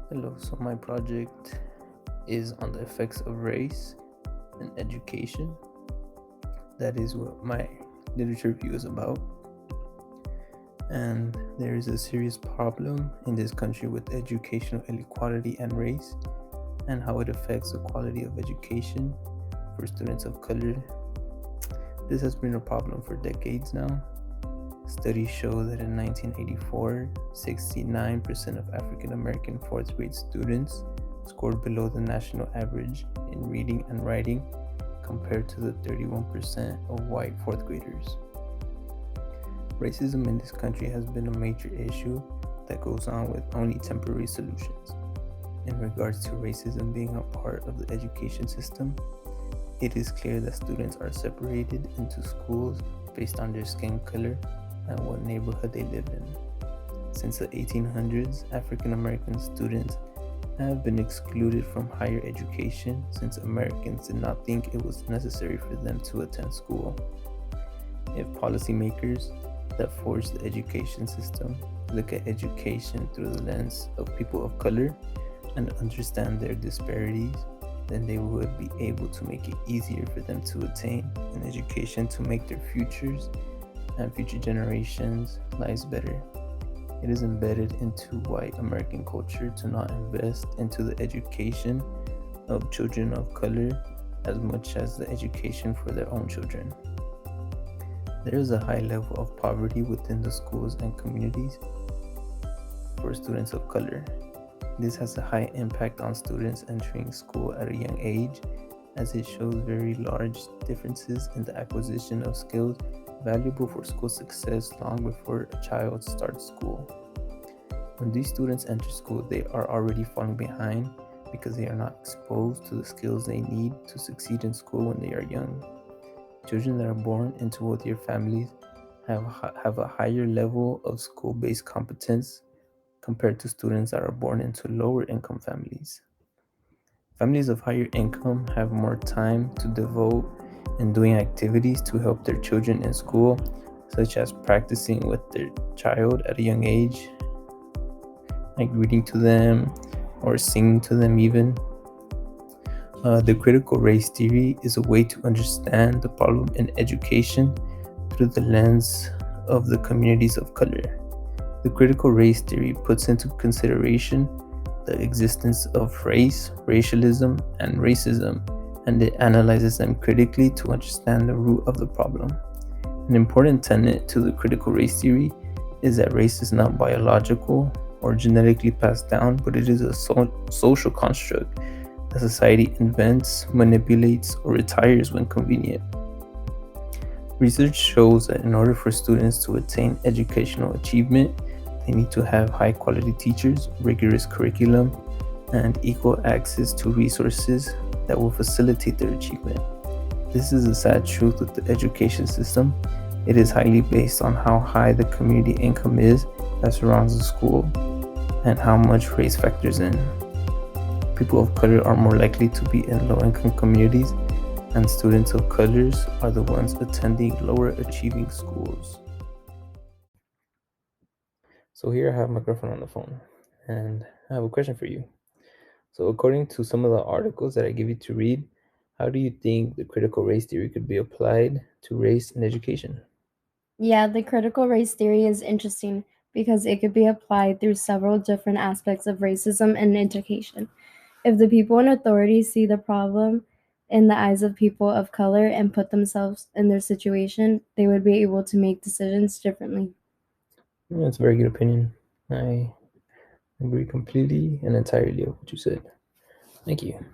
Hello, so my project is on the effects of race in education. That is what my literature review is about. And there is a serious problem in this country with educational inequality and race, and how it affects the quality of education for students of color. This has been a problem for decades now. Studies show that in 1984, 69% of African American fourth grade students scored below the national average in reading and writing, compared to the 31% of white fourth graders. Racism in this country has been a major issue that goes on with only temporary solutions. In regards to racism being a part of the education system, it is clear that students are separated into schools based on their skin color and what neighborhood they live in. Since the 1800s, African American students have been excluded from higher education since Americans did not think it was necessary for them to attend school. If policymakers that force the education system look at education through the lens of people of color and understand their disparities, then they would be able to make it easier for them to attain an education to make their futures and future generations' lives better. It is embedded into white American culture to not invest into the education of children of color as much as the education for their own children. There is a high level of poverty within the schools and communities for students of color. This has a high impact on students entering school at a young age, as it shows very large differences in the acquisition of skills valuable for school success long before a child starts school. When these students enter school, they are already falling behind because they are not exposed to the skills they need to succeed in school when they are young. Children that are born into wealthier families have a higher level of school-based competence compared to students that are born into lower income families. Families of higher income have more time to devote in doing activities to help their children in school, such as practicing with their child at a young age, like reading to them or singing to them even. The critical race theory is a way to understand the problem in education through the lens of the communities of color. The critical race theory puts into consideration the existence of race, racialism, and racism, and it analyzes them critically to understand the root of the problem. An important tenet to the critical race theory is that race is not biological or genetically passed down, but it is a social construct that society invents, manipulates, or retires when convenient. Research shows that in order for students to attain educational achievement, they need to have high quality teachers, rigorous curriculum, and equal access to resources that will facilitate their achievement. This is a sad truth with the education system. It is highly based on how high the community income is that surrounds the school and how much race factors in. People of color are more likely to be in low-income communities, and students of colors are the ones attending lower achieving schools. So here I have my girlfriend on the phone, and I have a question for you. So according to some of the articles that I give you to read, how do you think the critical race theory could be applied to race in education? Yeah, the critical race theory is interesting because it could be applied through several different aspects of racism in education. If the people in authority see the problem in the eyes of people of color and put themselves in their situation, they would be able to make decisions differently. Yeah, that's a very good opinion. I agree completely and entirely with what you said. Thank you.